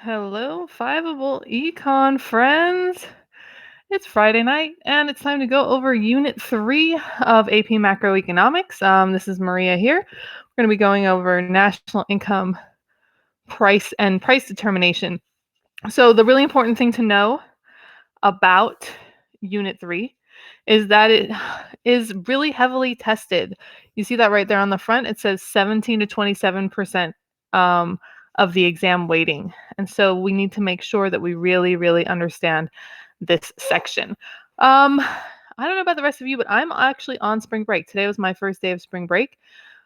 Hello, Fiveable Econ friends. It's Friday night, and it's time to go over Unit 3 of AP Macroeconomics. This is Maria here. We're going to be going over national income price and price determination. So the really important thing to know about Unit 3 is that it is really heavily tested. You see that right there on the front? It says 17 to 27% of the exam weighting. And so we need to make sure that we really understand this section. I don't know about the rest of you, but I'm actually on spring break. Today was my first day of spring break.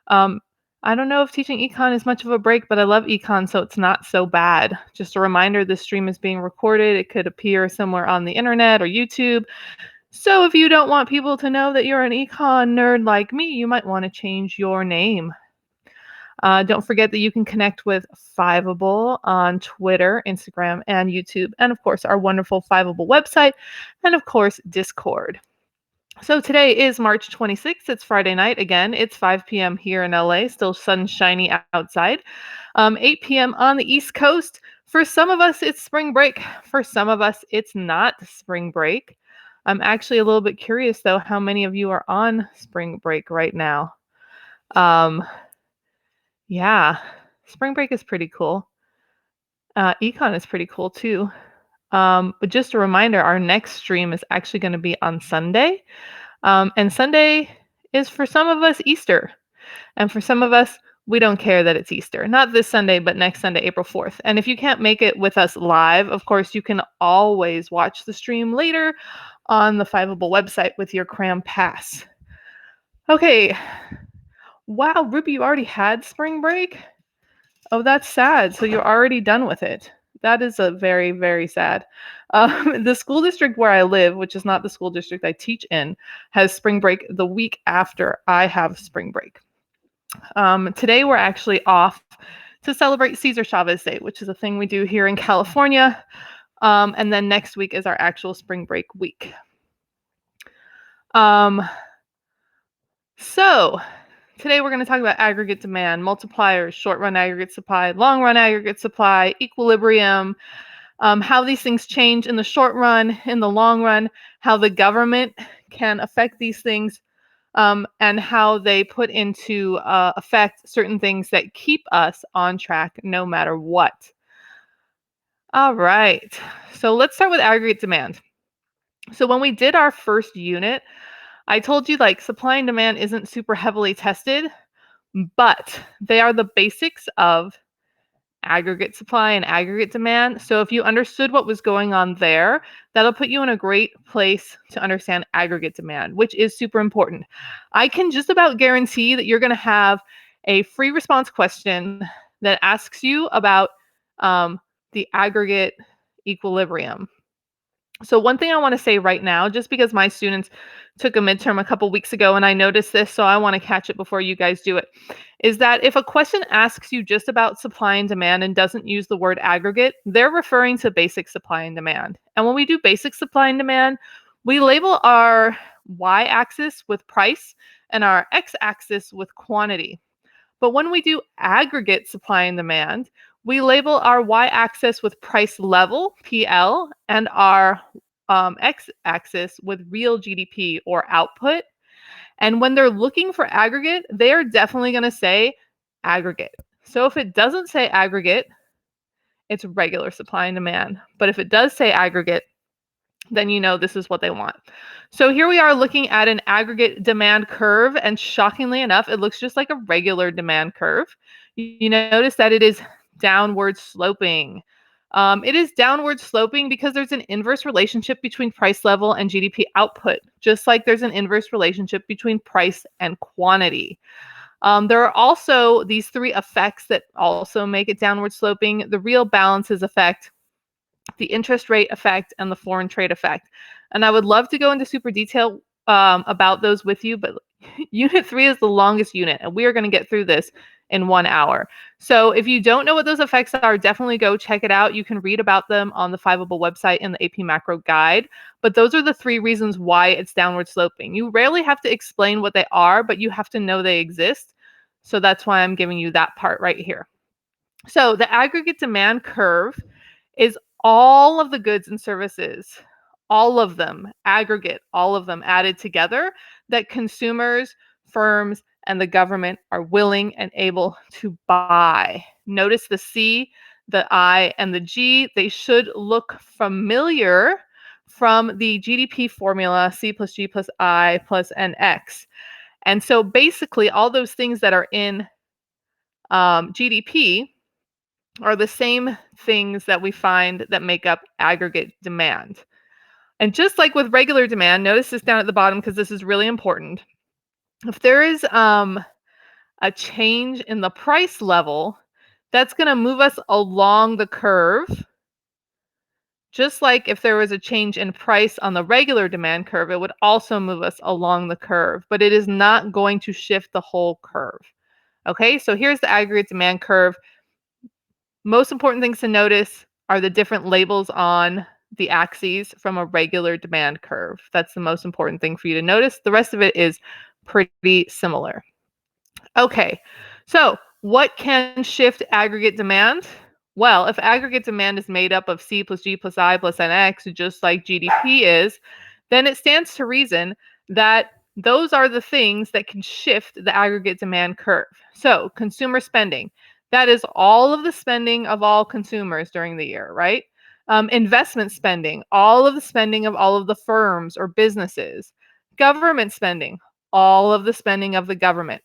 I don't know if teaching econ is much of a break, but I love econ, so it's not so bad. Just a reminder, this stream is being recorded. It could appear somewhere on the internet or YouTube. So if you don't want people to know that you're an econ nerd like me, you might want to change your name. Don't forget that you can connect with Fiveable on Twitter, Instagram, and YouTube, and of course our wonderful Fiveable website, and of course Discord. So today is March 26th. It's Friday night. Again, it's 5 p.m. here in LA, still sunshiny outside. 8 p.m. on the East Coast. For some of us, it's spring break. For some of us, it's not spring break. I'm actually a little bit curious, though, how many of you are on spring break right now. Yeah, spring break is pretty cool. Econ is pretty cool, too. But just a reminder, our next stream is actually going to be on Sunday. And Sunday is for some of us Easter. And for some of us, we don't care that it's Easter. Not this Sunday, but next Sunday, April 4th. And if you can't make it with us live, of course, you can always watch the stream later on the Fiveable website with your CRAM pass. Okay. Wow, Ruby, you already had spring break? Oh, that's sad. So you're already done with it. That is a very sad. The school district where I live, which is not the school district I teach in, has spring break the week after I have spring break. Today we're actually off to celebrate Cesar Chavez Day, which is a thing we do here in California. And then next week is our actual spring break week. So today we're going to talk about aggregate demand, multipliers, short-run aggregate supply, long-run aggregate supply, equilibrium, how these things change in the short run, in the long run, how the government can affect these things, and how they put into effect certain things that keep us on track no matter what. All right, so let's start with aggregate demand. So when we did our first unit, I told you like supply and demand isn't super heavily tested, but they are the basics of aggregate supply and aggregate demand. So if you understood what was going on there, that'll put you in a great place to understand aggregate demand, which is super important. I can just about guarantee that you're going to have a free response question that asks you about the aggregate equilibrium. So one thing I want to say right now, just because my students took a midterm a couple weeks ago and I noticed this, so I want to catch it before you guys do it, is that if a question asks you just about supply and demand and doesn't use the word aggregate, they're referring to basic supply and demand. And when we do basic supply and demand, we label our y-axis with price and our x-axis with quantity. But when we do aggregate supply and demand, we label our y-axis with price level, PL, and our x-axis with real GDP or output. And when they're looking for aggregate, they are definitely going to say aggregate. So if it doesn't say aggregate, it's regular supply and demand. But if it does say aggregate, then you know this is what they want. So here we are looking at an aggregate demand curve, and shockingly enough, it looks just like a regular demand curve. You notice that it is downward sloping. It is downward sloping because there's an inverse relationship between price level and GDP output, just like there's an inverse relationship between price and quantity. There are also these three effects that also make it downward sloping: the real balances effect, the interest rate effect, and the foreign trade effect. And I would love to go into super detail about those with you, but Unit 3 is the longest unit, and we are going to get through this in 1 hour. So if you don't know what those effects are, definitely go check it out. You can read about them on the Fiveable website in the AP Macro Guide. But those are the three reasons why it's downward sloping. You rarely have to explain what they are, but you have to know they exist. So that's why I'm giving you that part right here. So the aggregate demand curve is all of the goods and services, all of them, aggregate, all of them added together, that consumers, firms, and the government are willing and able to buy. Notice the C, the I, and the G. They should look familiar from the GDP formula, C plus G plus I plus NX. And so basically, all those things that are in GDP are the same things that we find that make up aggregate demand. And just like with regular demand, notice this down at the bottom because this is really important. If there is a change in the price level, that's going to move us along the curve. Just like if there was a change in price on the regular demand curve, it would also move us along the curve, but it is not going to shift the whole curve. Okay, so here's the aggregate demand curve. Most important things to notice are the different labels on the axes from a regular demand curve. That's the most important thing for you to notice. The rest of it is pretty similar. Okay, so what can shift aggregate demand? Well, if aggregate demand is made up of C plus G plus I plus NX, just like GDP is, then it stands to reason that those are the things that can shift the aggregate demand curve. So consumer spending, that is all of the spending of all consumers during the year, right? Investment spending, all of the spending of all of the firms or businesses. Government spending, all of the spending of the government.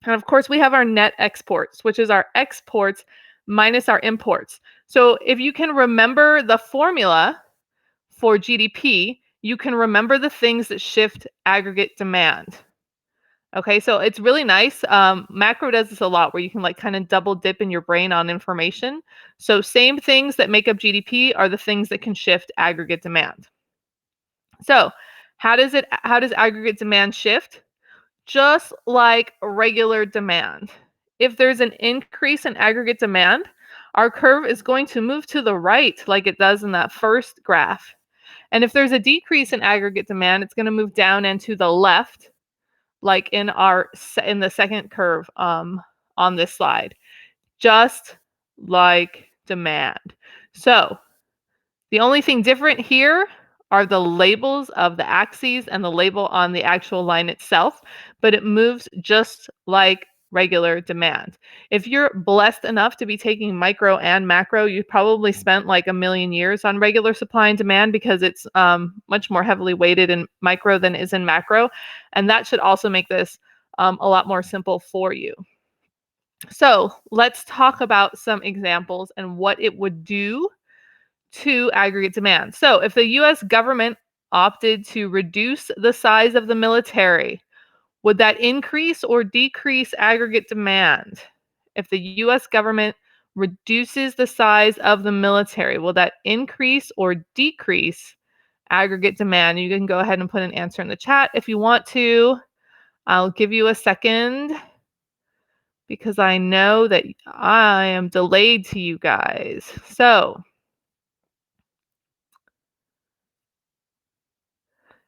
And of course, we have our net exports, which is our exports minus our imports. So if you can remember the formula for GDP, you can remember the things that shift aggregate demand. Okay, so it's really nice. Macro does this a lot where you can like kind of double dip in your brain on information. So same things that make up GDP are the things that can shift aggregate demand. So how does aggregate demand shift? Just like regular demand. If there's an increase in aggregate demand, our curve is going to move to the right like it does in that first graph. And if there's a decrease in aggregate demand, it's going to move down and to the left like in the second curve on this slide. Just like demand. So the only thing different here are the labels of the axes and the label on the actual line itself, but it moves just like regular demand. If you're blessed enough to be taking micro and macro, you probably spent like a million years on regular supply and demand because it's much more heavily weighted in micro than is in macro. And that should also make this a lot more simple for you. So let's talk about some examples and what it would do to aggregate demand. So if the US government opted to reduce the size of the military, would that increase or decrease aggregate demand? If the US government reduces the size of the military, will that increase or decrease aggregate demand? You can go ahead and put an answer in the chat if you want to. I'll give you a second because I know that I am delayed to you guys. So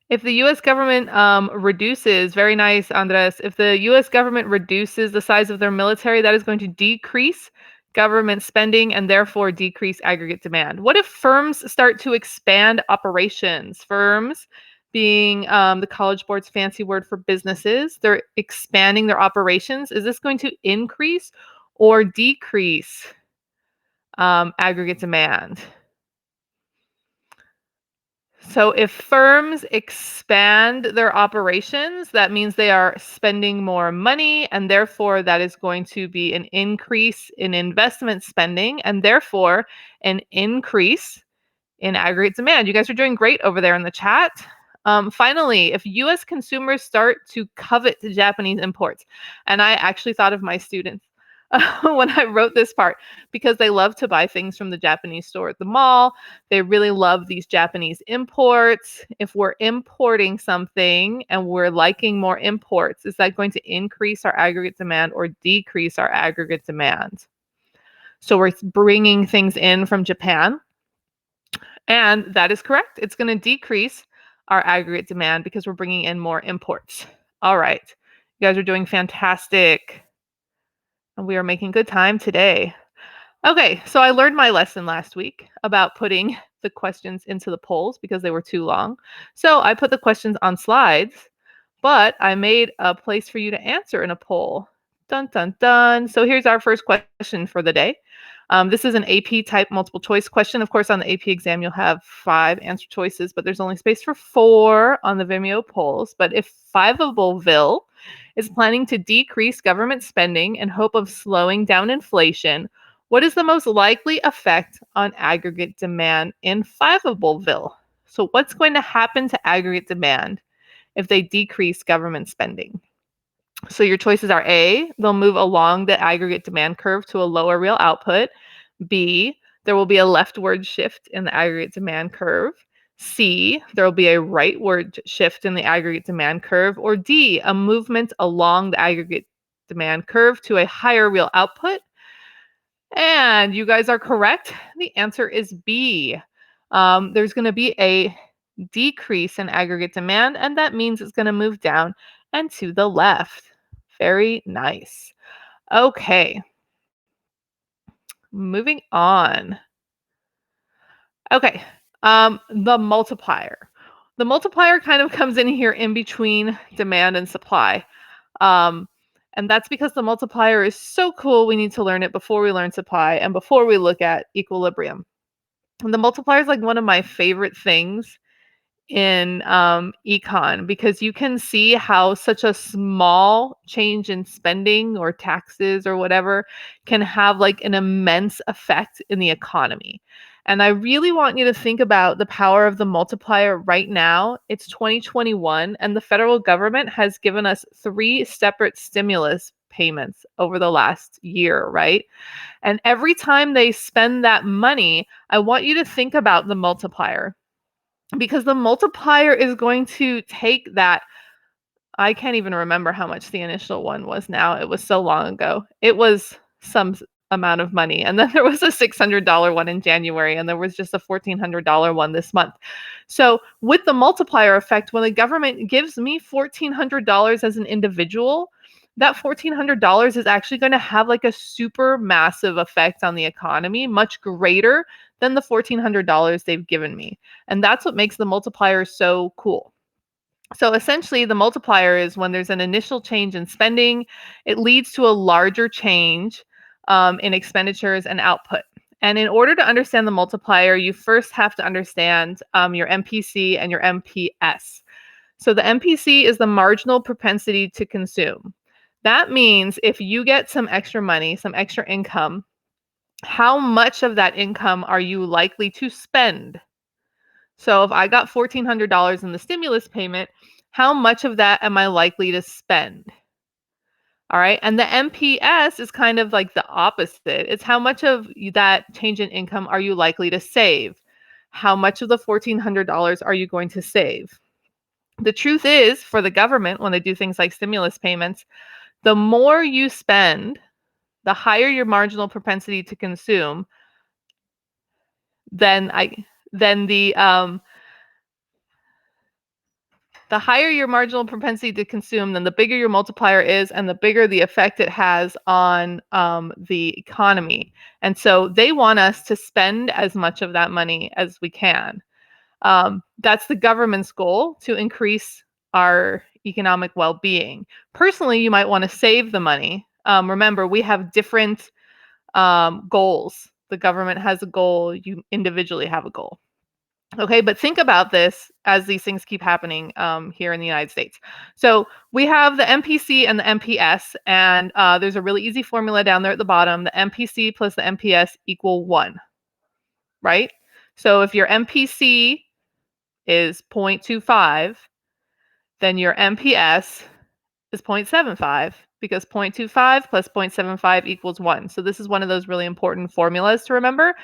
if the US government reduces, very nice, Andres, if the US government reduces the size of their military, that is going to decrease government spending and therefore decrease aggregate demand. What if firms start to expand operations? Firms being the College Board's fancy word for businesses, they're expanding their operations. Is this going to increase or decrease aggregate demand? So if firms expand their operations, that means they are spending more money, and therefore that is going to be an increase in investment spending, and therefore an increase in aggregate demand. You guys are doing great over there in the chat. Finally, if US consumers start to covet the Japanese imports, and I actually thought of my students when I wrote this part, because they love to buy things from the Japanese store at the mall. They really love these Japanese imports. If we're importing something and we're liking more imports, is that going to increase our aggregate demand or decrease our aggregate demand? So we're bringing things in from Japan, and that is correct. It's going to decrease our aggregate demand because we're bringing in more imports. All right. You guys are doing fantastic. And we are making good time today. Okay, so I learned my lesson last week about putting the questions into the polls because they were too long. So I put the questions on slides, but I made a place for you to answer in a poll. Dun dun dun. So here's our first question for the day. This is an AP type multiple choice question. Of course, on the AP exam, you'll have 5 answer choices, but there's only space for 4 on the Vimeo polls. But if Fiveableville is planning to decrease government spending in hope of slowing down inflation, what is the most likely effect on aggregate demand in Fiveableville? So what's going to happen to aggregate demand if they decrease government spending? So your choices are A, they'll move along the aggregate demand curve to a lower real output. B, there will be a leftward shift in the aggregate demand curve. C, there will be a rightward shift in the aggregate demand curve. Or D, a movement along the aggregate demand curve to a higher real output. And you guys are correct. The answer is B. There's going to be a decrease in aggregate demand, and that means it's going to move down and to the left. Very nice. Okay, moving on. Okay, the multiplier. The multiplier kind of comes in here in between demand and supply. Um, and that's because the multiplier is so cool, we need to learn it before we learn supply and before we look at equilibrium. And the multiplier is like one of my favorite things in econ because you can see how such a small change in spending or taxes or whatever can have like an immense effect in the economy. And I really want you to think about the power of the multiplier right now. It's 2021 and the federal government has given us 3 separate stimulus payments over the last year, right? And every time they spend that money, I want you to think about the multiplier because the multiplier is going to take that. I can't even remember how much the initial one was now. It was so long ago. It was some amount of money. And then there was a $600 one in January, and there was just a $1,400 one this month. So, with the multiplier effect, when the government gives me $1,400 as an individual, that $1,400 is actually going to have like a super massive effect on the economy, much greater than the $1,400 they've given me. And that's what makes the multiplier so cool. So essentially, the multiplier is when there's an initial change in spending, it leads to a larger change in expenditures and output. And in order to understand the multiplier, you first have to understand your MPC and your MPS. So the MPC is the marginal propensity to consume. That means if you get some extra money, some extra income, how much of that income are you likely to spend? So if I got $1,400 in the stimulus payment, how much of that am I likely to spend? All right. And the MPS is kind of like the opposite. It's how much of that change in income are you likely to save? How much of the $1,400 are you going to save? The truth is, for the government, when they do things like stimulus payments, the more you spend, the higher your marginal propensity to consume, then the higher your marginal propensity to consume, then the bigger your multiplier is and the bigger the effect it has on the economy. And so they want us to spend as much of that money as we can. That's the government's goal, to increase our economic well-being. Personally, you might want to save the money. Remember, we have different goals. The government has a goal, you individually have a goal. Okay, but think about this as these things keep happening here in the United States. So we have the MPC and the MPS, and there's a really easy formula down there at the bottom. The MPC plus the MPS equal 1, right? So if your MPC is 0.25, then your MPS is 0.75 because 0.25 plus 0.75 equals 1. So this is one of those really important formulas to remember.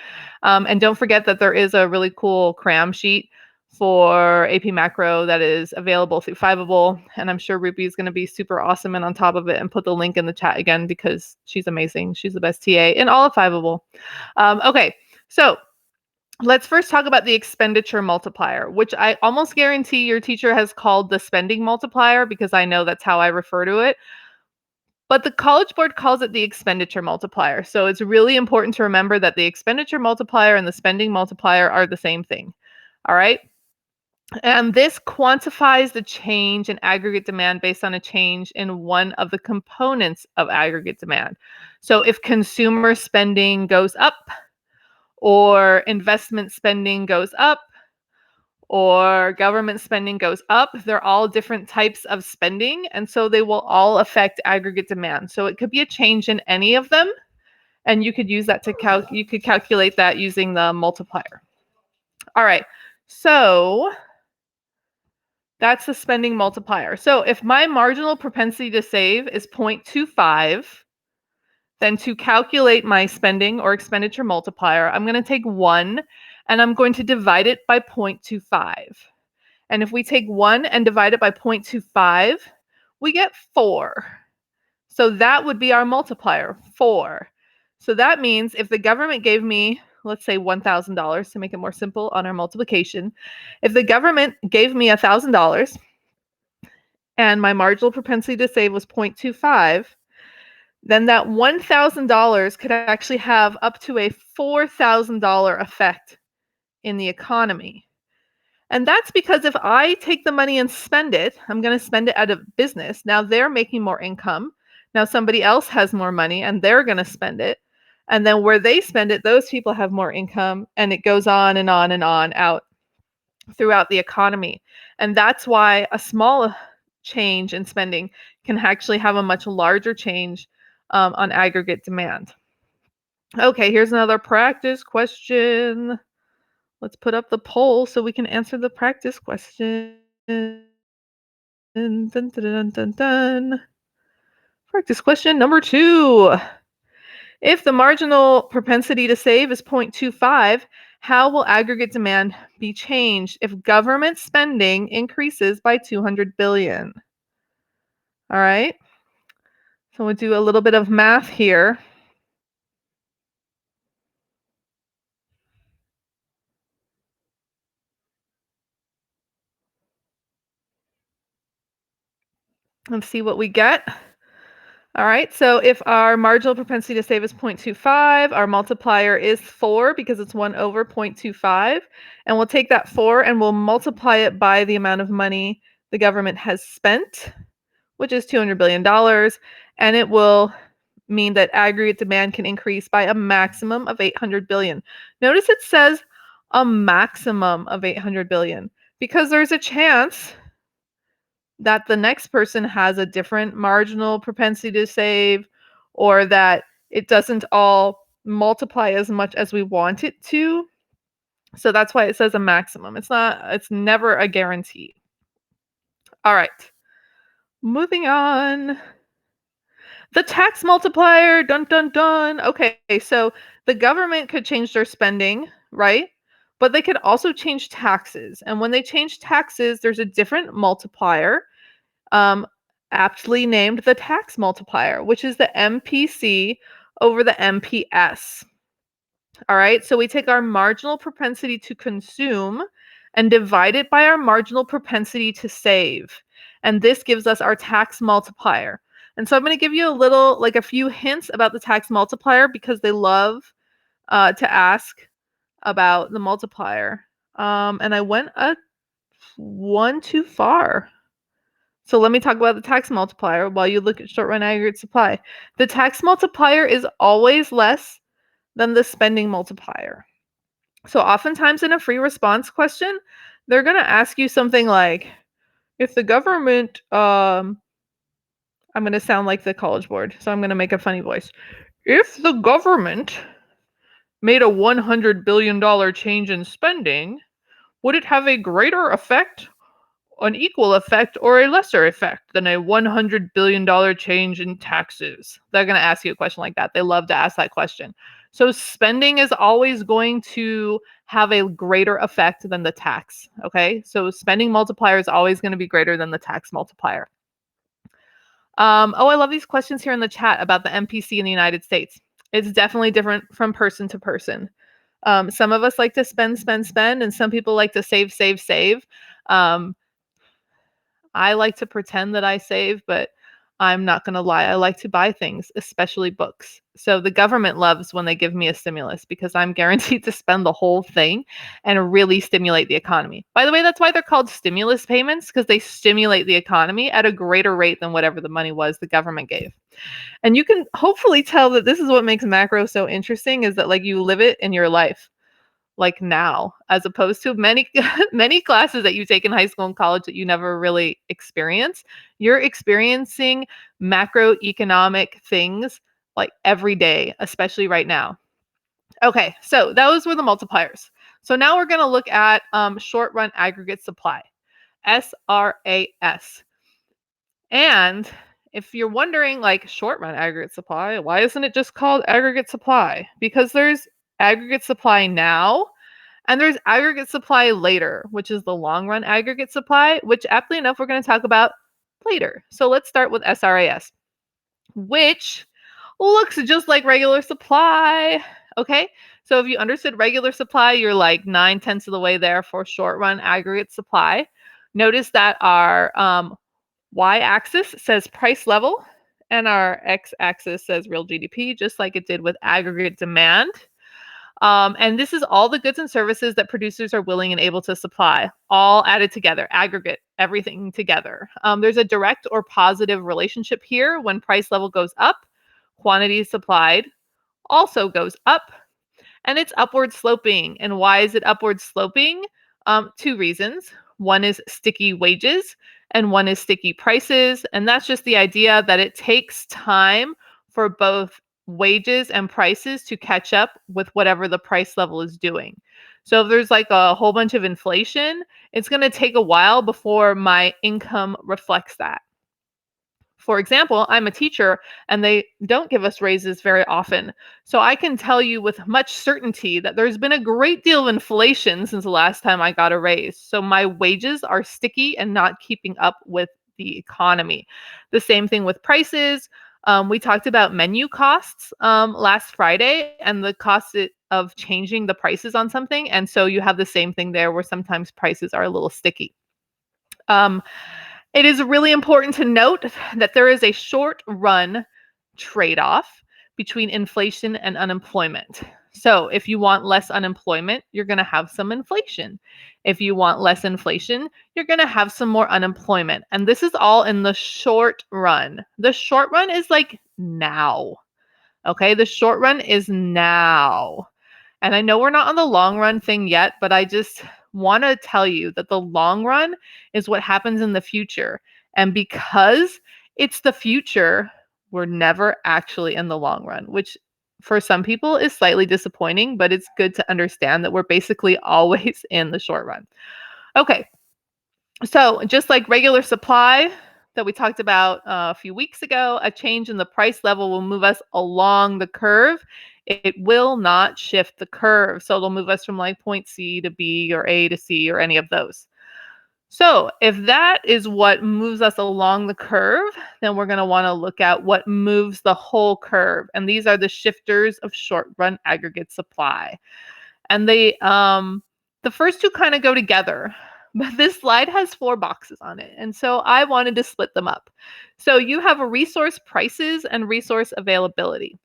And don't forget that there is a really cool CRAM sheet for AP Macro that is available through Fiveable. And I'm sure Ruby is going to be super awesome and on top of it and put the link in the chat again because she's amazing. She's the best TA in all of Fiveable. Okay, so let's first talk about the expenditure multiplier, which I almost guarantee your teacher has called the spending multiplier because I know that's how I refer to it. But the College Board calls it the expenditure multiplier. So it's really important to remember that the expenditure multiplier and the spending multiplier are the same thing. All right. And this quantifies the change in aggregate demand based on a change in one of the components of aggregate demand. So if consumer spending goes up, or investment spending goes up, or government spending goes up, they're all different types of spending, and so they will all affect aggregate demand. So it could be a change in any of them, and you could use that to calculate that using the multiplier. All right, so that's the spending multiplier. So if my marginal propensity to save is 0.25, then to calculate my spending or expenditure multiplier, I'm going to take 1 and I'm going to divide it by 0.25. And if we take 1 and divide it by 0.25, we get 4. So that would be our multiplier, 4. So that means if the government gave me, let's say $1,000 to make it more simple on our multiplication, if the government gave me $1,000 and my marginal propensity to save was 0.25, then that $1,000 could actually have up to a $4,000 effect in the economy. And that's because if I take the money and spend it, I'm going to spend it out of business. Now they're making more income. Now somebody else has more money and they're going to spend it. And then where they spend it, those people have more income, and it goes on and on and on out throughout the economy. And that's why a small change in spending can actually have a much larger change on aggregate demand. Okay, here's another practice question. Let's put up the poll so we can answer the practice question. Dun, dun, dun, dun, dun, dun. Practice question number 2. If the marginal propensity to save is 0.25, how will aggregate demand be changed if government spending increases by 200 billion? All right. So we'll do a little bit of math here. Let's see what we get. All right, so if our marginal propensity to save is 0.25, our multiplier is 4 because it's 1 over 0.25. And we'll take that 4 and we'll multiply it by the amount of money the government has spent, which is $200 billion. And it will mean that aggregate demand can increase by a maximum of 800 billion. Notice it says a maximum of 800 billion because there's a chance that the next person has a different marginal propensity to save, or that it doesn't all multiply as much as we want it to. So that's why it says a maximum. It's never a guarantee. All right. Moving on. The tax multiplier, dun dun dun. Okay, so the government could change their spending, right? But they could also change taxes. And when they change taxes, there's a different multiplier, aptly named the tax multiplier, which is the MPC over the MPS. All right, so we take our marginal propensity to consume and divide it by our marginal propensity to save. And this gives us our tax multiplier. And so I'm going to give you a few hints about the tax multiplier because they love to ask about the multiplier. And I went one too far. So let me talk about the tax multiplier while you look at short run aggregate supply. The tax multiplier is always less than the spending multiplier. So oftentimes in a free response question, they're going to ask you something like, if the government, I'm going to sound like the College Board, so I'm going to make a funny voice. If the government made a $100 billion change in spending, would it have a greater effect, an equal effect, or a lesser effect than a $100 billion change in taxes? They're going to ask you a question like that. They love to ask that question. So spending is always going to have a greater effect than the tax, okay? So spending multiplier is always going to be greater than the tax multiplier. Oh, I love these questions here in the chat about the MPC in the United States. It's definitely different from person to person. Some of us like to spend, and some people like to save. I like to pretend that I save, but I'm not going to lie. I like to buy things, especially books. So the government loves when they give me a stimulus because I'm guaranteed to spend the whole thing and really stimulate the economy. By the way, that's why they're called stimulus payments, because they stimulate the economy at a greater rate than whatever the money was the government gave. And you can hopefully tell that this is what makes macro so interesting, is that like you live it in your life, like now, as opposed to many many classes that you take in high school and college that you never really experience. You're experiencing macroeconomic things like every day, especially right now. Okay, so those were the multipliers. So now we're going to look at short run aggregate supply, SRAS. And if you're wondering, like, short run aggregate supply, why isn't it just called aggregate supply? Because there's aggregate supply now, and there's aggregate supply later, which is the long run aggregate supply, which aptly enough, we're going to talk about later. So let's start with SRAS, which looks just like regular supply. Okay, so if you understood regular supply, you're like 9/10 of the way there for short run aggregate supply. Notice that our y-axis says price level and our x-axis says real GDP, just like it did with aggregate demand. And this is all the goods and services that producers are willing and able to supply, all added together, aggregate, everything together. There's a direct or positive relationship here. When price level goes up, quantity supplied also goes up, and it's upward sloping. And why is it upward sloping? Two reasons. One is sticky wages, and one is sticky prices. And that's just the idea that it takes time for both wages and prices to catch up with whatever the price level is doing. So if there's like a whole bunch of inflation, it's going to take a while before my income reflects that. For example, I'm a teacher and they don't give us raises very often. So I can tell you with much certainty that there's been a great deal of inflation since the last time I got a raise. So my wages are sticky and not keeping up with the economy. The same thing with prices. We talked about menu costs last Friday and the cost of changing the prices on something. And so you have the same thing there where sometimes prices are a little sticky. It is really important to note that there is a short run trade-off between inflation and unemployment. So if you want less unemployment, you're going to have some inflation. If you want less inflation, you're going to have some more unemployment. And this is all in the short run. The short run is like now. Okay, the short run is now. And I know we're not on the long run thing yet, but I just want to tell you that the long run is what happens in the future. And because it's the future, we're never actually in the long run, which for some people is slightly disappointing, but it's good to understand that we're basically always in the short run. Okay, so just like regular supply that we talked about a few weeks ago, a change in the price level will move us along the curve. It will not shift the curve. So it'll move us from like point C to B or A to C or any of those. So if that is what moves us along the curve, then we're going to want to look at what moves the whole curve. And these are the shifters of short run aggregate supply. And the first two kind of go together. But this slide has 4 boxes on it. And so I wanted to split them up. So you have a resource prices and resource availability.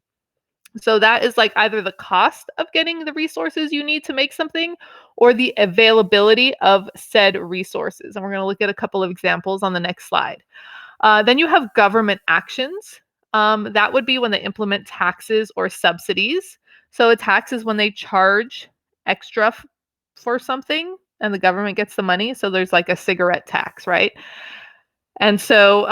So that is like either the cost of getting the resources you need to make something or the availability of said resources. And we're going to look at a couple of examples on the next slide. Then you have government actions. That would be when they implement taxes or subsidies. So a tax is when they charge extra for something and the government gets the money. So there's like a cigarette tax, right? And so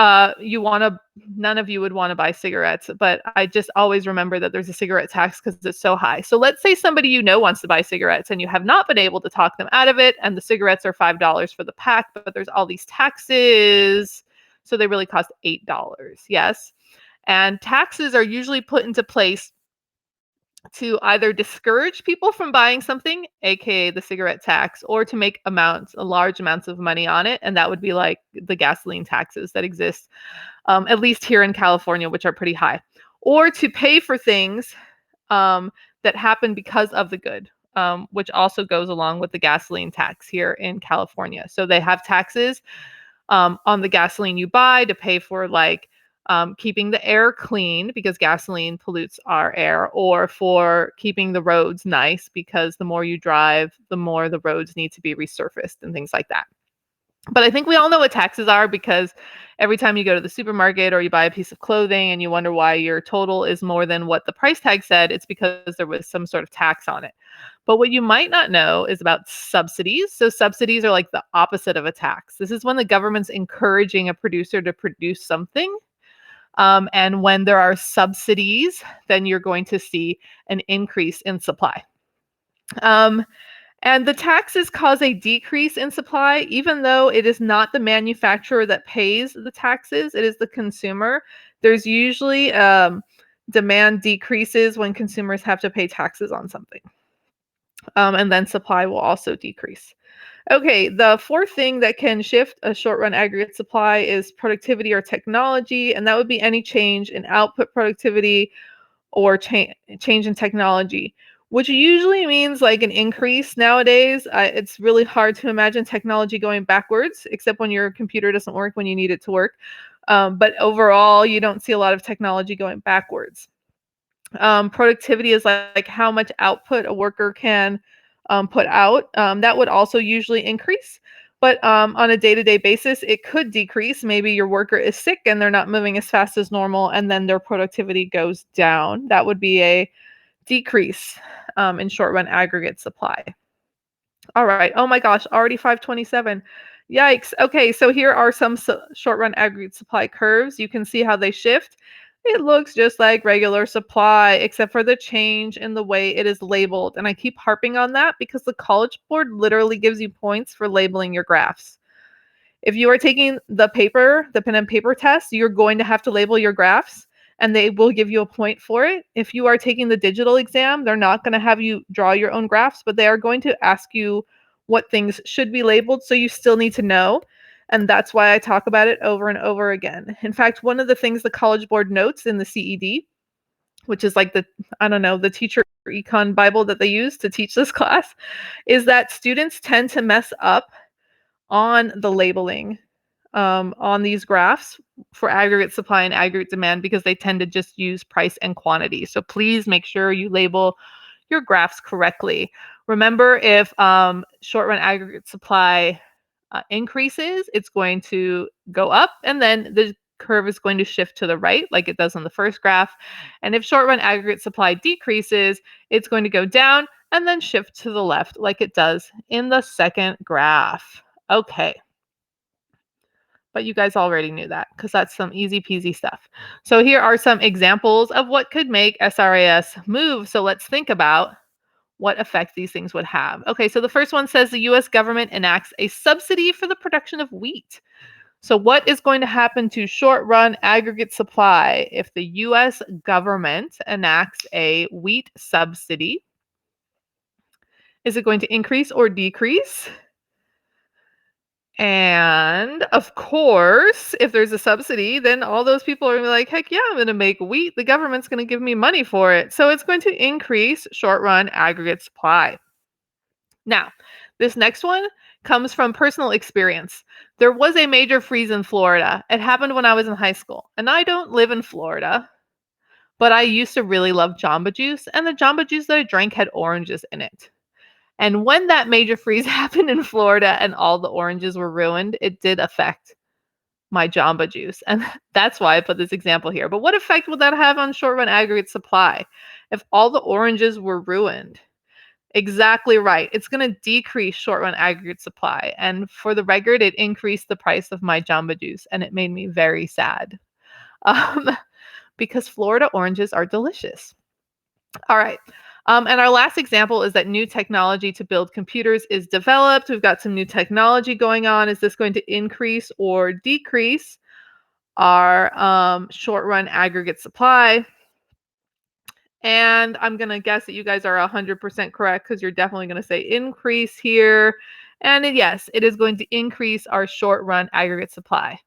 none of you would want to buy cigarettes, but I just always remember that there's a cigarette tax because it's so high. So let's say somebody you know wants to buy cigarettes and you have not been able to talk them out of it, and the cigarettes are $5 for the pack, but there's all these taxes, so they really cost $8, yes? And taxes are usually put into place to either discourage people from buying something, aka the cigarette tax, or to make large amounts of money on it. And that would be like the gasoline taxes that exist, at least here in California, which are pretty high, or to pay for things that happen because of the good, which also goes along with the gasoline tax here in California. So they have taxes on the gasoline you buy to pay for like keeping the air clean because gasoline pollutes our air, or for keeping the roads nice because the more you drive, the more the roads need to be resurfaced and things like that. But I think we all know what taxes are, because every time you go to the supermarket or you buy a piece of clothing and you wonder why your total is more than what the price tag said, it's because there was some sort of tax on it. But what you might not know is about subsidies. So subsidies are like the opposite of a tax. This is when the government's encouraging a producer to produce something. And when there are subsidies, then you're going to see an increase in supply. And the taxes cause a decrease in supply, even though it is not the manufacturer that pays the taxes, it is the consumer. There's usually demand decreases when consumers have to pay taxes on something. And then supply will also decrease. Okay, the fourth thing that can shift a short run aggregate supply is productivity or technology, and that would be any change in output productivity or change in technology, which usually means like an increase nowadays. It's really hard to imagine technology going backwards, except when your computer doesn't work when you need it to work. But overall, you don't see a lot of technology going backwards. Productivity is like how much output a worker can put out. That would also usually increase. But on a day-to-day basis, it could decrease. Maybe your worker is sick and they're not moving as fast as normal, and then their productivity goes down. That would be a decrease in short-run aggregate supply. All right. Oh my gosh, already 5:27. Yikes. Okay, so here are some short-run aggregate supply curves. You can see how they shift. It looks just like regular supply, except for the change in the way it is labeled. And I keep harping on that because the College Board literally gives you points for labeling your graphs. If you are taking the pen and paper test, you're going to have to label your graphs, and they will give you a point for it. If you are taking the digital exam, they're not going to have you draw your own graphs, but they are going to ask you what things should be labeled, so you still need to know. And that's why I talk about it over and over again. In fact, one of the things the College Board notes in the CED, which is like the teacher econ Bible that they use to teach this class, is that students tend to mess up on the labeling on these graphs for aggregate supply and aggregate demand, because they tend to just use price and quantity. So please make sure you label your graphs correctly. Remember, if short run aggregate supply increases, it's going to go up, and then the curve is going to shift to the right like it does on the first graph. And if short run aggregate supply decreases, it's going to go down and then shift to the left like it does in the second graph. Okay. But you guys already knew that because that's some easy peasy stuff. So here are some examples of what could make SRAS move. So let's think about what effect these things would have. Okay, so the first one says the US government enacts a subsidy for the production of wheat. So what is going to happen to short-run aggregate supply if the US government enacts a wheat subsidy? Is it going to increase or decrease? And of course, if there's a subsidy, then all those people are gonna be like, heck yeah, I'm going to make wheat. The government's going to give me money for it. So it's going to increase short-run aggregate supply. Now, this next one comes from personal experience. There was a major freeze in Florida. It happened when I was in high school. And I don't live in Florida, but I used to really love Jamba Juice. And the Jamba Juice that I drank had oranges in it. And when that major freeze happened in Florida and all the oranges were ruined, it did affect my Jamba Juice. And that's why I put this example here. But what effect would that have on short-run aggregate supply if all the oranges were ruined? Exactly right. It's going to decrease short-run aggregate supply. And for the record, it increased the price of my Jamba Juice, and it made me very sad because Florida oranges are delicious. All right. And our last example is that new technology to build computers is developed. We've got some new technology going on. Is this going to increase or decrease our short-run aggregate supply? And I'm going to guess that you guys are 100% correct because you're definitely going to say increase here. And yes, it is going to increase our short-run aggregate supply.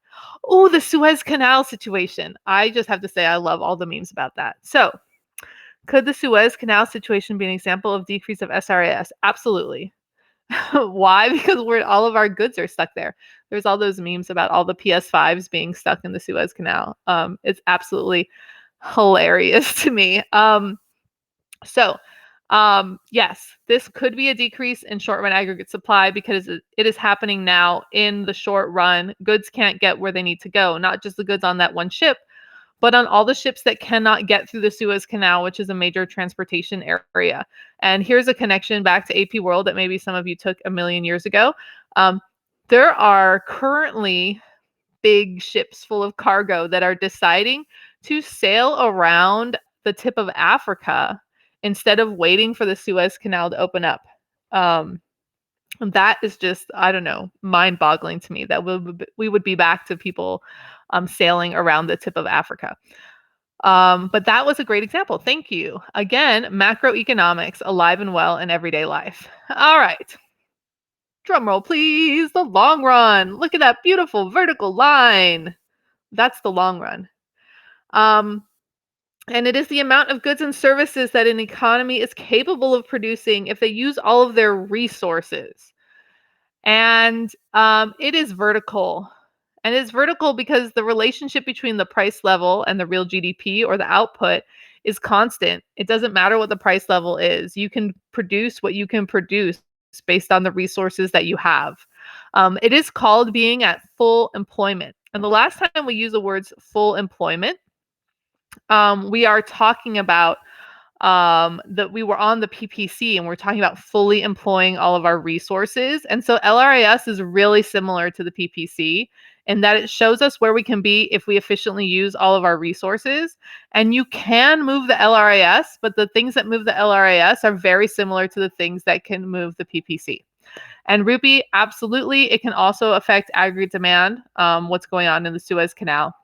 Oh, the Suez Canal situation. I just have to say I love all the memes about that. So, could the Suez Canal situation be an example of decrease of SRAS? Absolutely. Why? Because all of our goods are stuck there. There's all those memes about all the PS5s being stuck in the Suez Canal. It's absolutely hilarious to me. So, yes, this could be a decrease in short run aggregate supply because it is happening now in the short run. Goods can't get where they need to go, not just the goods on that one ship, but on all the ships that cannot get through the Suez Canal, which is a major transportation area. And here's a connection back to AP World that maybe some of you took a million years ago. Um, there are currently big ships full of cargo that are deciding to sail around the tip of Africa instead of waiting for the Suez Canal to open up. That is just, I don't know, mind-boggling to me that we would be back to people sailing around the tip of Africa. But that was a great example. Thank you. Again, macroeconomics alive and well in everyday life. All right. Drum roll, please. The long run. Look at that beautiful vertical line. That's the long run. And it is the amount of goods and services that an economy is capable of producing if they use all of their resources. And it is vertical. And it's vertical because the relationship between the price level and the real GDP or the output is constant. It doesn't matter what the price level is. You can produce what you can produce based on the resources that you have. It is called being at full employment. And the last time we use the words full employment, we are talking about that we were on the PPC and we're talking about fully employing all of our resources. And so LRAS is really similar to the PPC in that it shows us where we can be if we efficiently use all of our resources. And you can move the LRAS, but the things that move the LRAS are very similar to the things that can move the PPC. And Rupee, absolutely, it can also affect aggregate demand, what's going on in the Suez Canal,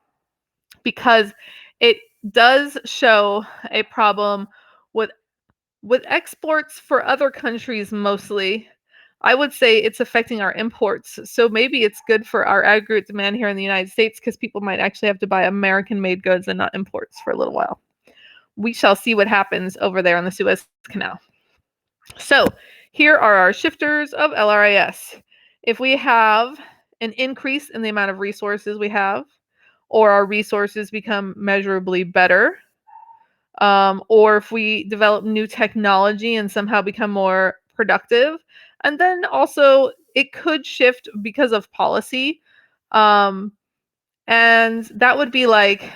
because it does show a problem with exports for other countries mostly. I would say it's affecting our imports. So maybe it's good for our aggregate demand here in the United States because people might actually have to buy American-made goods and not imports for a little while. We shall see what happens over there on the Suez Canal. So here are our shifters of LRAS. If we have an increase in the amount of resources we have, or our resources become measurably better, or if we develop new technology and somehow become more productive. And then also it could shift because of policy. And that would be like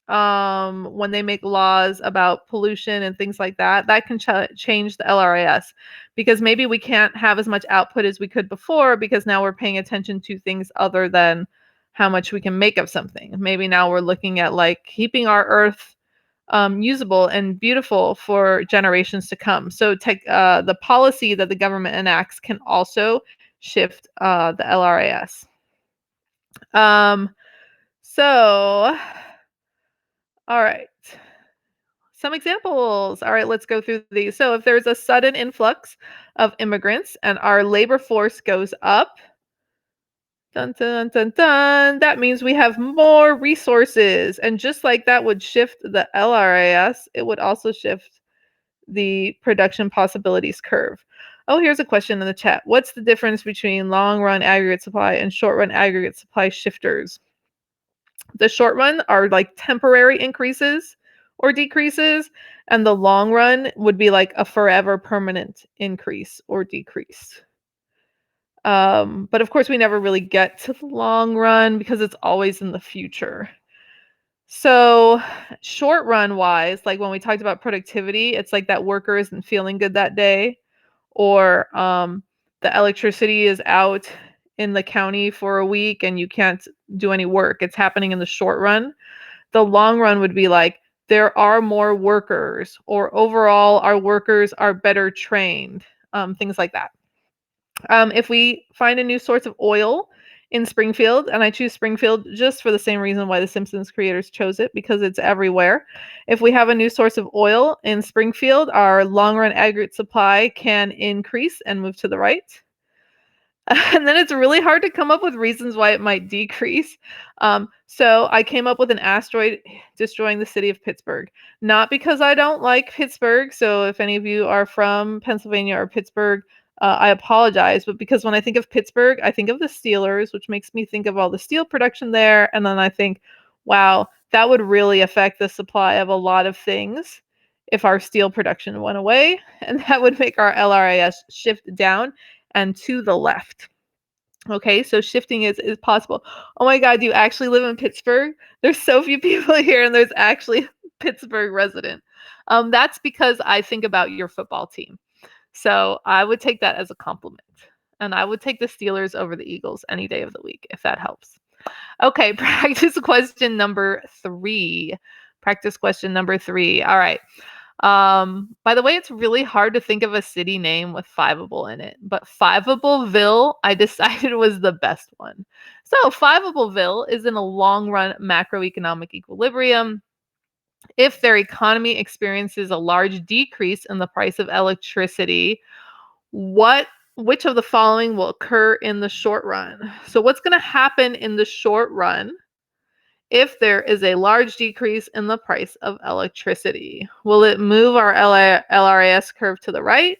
when they make laws about pollution and things like that, that can change the LRAS because maybe we can't have as much output as we could before because now we're paying attention to things other than how much we can make of something. Maybe now we're looking at like keeping our earth usable and beautiful for generations to come. So the policy that the government enacts can also shift the LRAS. So, all right. Some examples. All right, let's go through these. So if there's a sudden influx of immigrants and our labor force goes up, dun, dun, dun, dun, that means we have more resources. And just like that would shift the LRAS, it would also shift the production possibilities curve. Oh, here's a question in the chat. What's the difference between long run aggregate supply and short run aggregate supply shifters? The short run are like temporary increases or decreases, and the long run would be like a forever permanent increase or decrease. But of course, we never really get to the long run because it's always in the future. So short run wise, like when we talked about productivity, it's like that worker isn't feeling good that day, or the electricity is out in the county for a week and you can't do any work. It's happening in the short run. The long run would be like there are more workers, or overall our workers are better trained, things like that. If we find a new source of oil in Springfield, and I choose Springfield just for the same reason why the Simpsons creators chose it, because it's everywhere. If we have a new source of oil in Springfield, our long run aggregate supply can increase and move to the right. And then it's really hard to come up with reasons why it might decrease. So I came up with an asteroid destroying the city of Pittsburgh. Not because I don't like Pittsburgh. So if any of you are from Pennsylvania or Pittsburgh, I apologize, but because when I think of Pittsburgh, I think of the Steelers, which makes me think of all the steel production there. And then I think, wow, that would really affect the supply of a lot of things if our steel production went away. And that would make our LRAS shift down and to the left. Okay, so shifting is possible. Oh my God, do you actually live in Pittsburgh? There's so few people here, and there's actually a Pittsburgh resident. That's because I think about your football team. So I would take that as a compliment. And I would take the Steelers over the Eagles any day of the week, if that helps. Okay, practice question number 3. Practice question number 3. All right. By the way, it's really hard to think of a city name with fiveable in it, but Fiveableville, I decided was the best one. So Fiveableville is in a long-run macroeconomic equilibrium. If their economy experiences a large decrease in the price of electricity, which of the following will occur in the short run? So what's going to happen in the short run if there is a large decrease in the price of electricity? Will it move our LRAS curve to the right?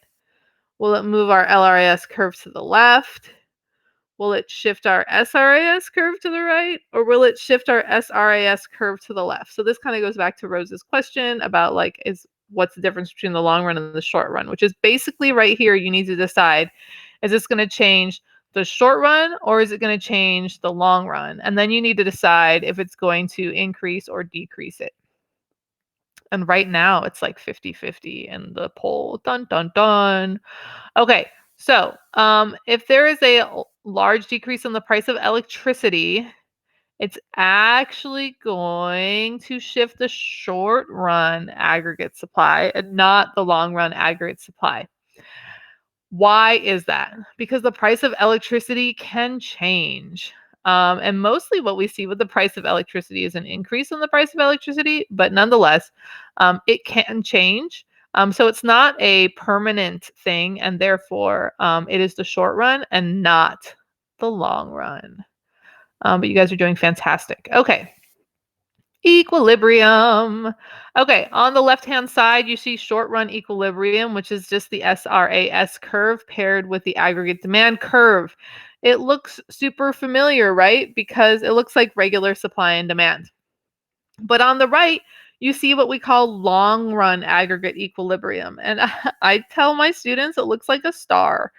Will it move our LRAS curve to the left? Will it shift our SRAS curve to the right, or will it shift our SRAS curve to the left? So this kind of goes back to Rose's question about what's the difference between the long run and the short run, which is basically right here. You need to decide, is this going to change the short run or is it going to change the long run? And then you need to decide if it's going to increase or decrease it. And right now it's like 50-50 in the poll. Dun, dun, dun. Okay. So if there is a large decrease in the price of electricity, it's actually going to shift the short run aggregate supply and not the long run aggregate supply. Why is that? Because the price of electricity can change. And mostly what we see with the price of electricity is an increase in the price of electricity, but nonetheless, it can change. So it's not a permanent thing, and therefore it is the short run and not the long run. But you guys are doing fantastic. Okay. Equilibrium. Okay, on the left-hand side, you see short-run equilibrium, which is just the SRAS curve paired with the aggregate demand curve. It looks super familiar, right? Because it looks like regular supply and demand. But on the right, you see what we call long-run aggregate equilibrium. And I tell my students it looks like a star,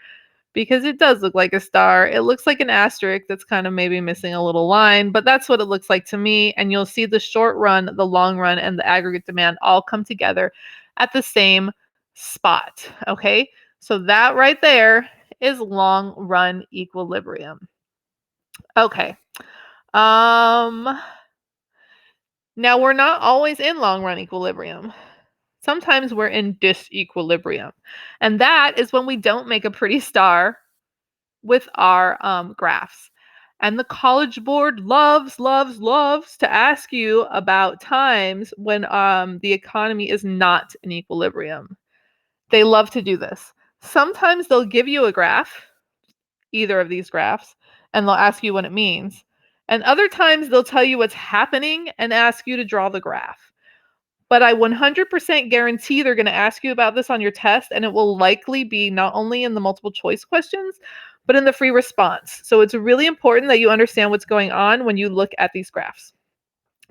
because it does look like a star. It looks like an asterisk that's kind of maybe missing a little line, but that's what it looks like to me. And you'll see the short run, the long run, and the aggregate demand all come together at the same spot. Okay, so that right there is long run equilibrium. Okay. Now we're not always in long run equilibrium. Sometimes we're in disequilibrium. And that is when we don't make a pretty star with our graphs. And the College Board loves to ask you about times when the economy is not in equilibrium. They love to do this. Sometimes they'll give you a graph, either of these graphs, and they'll ask you what it means. And other times they'll tell you what's happening and ask you to draw the graph. But I 100% guarantee they're going to ask you about this on your test, and it will likely be not only in the multiple choice questions, but in the free response. So it's really important that you understand what's going on when you look at these graphs.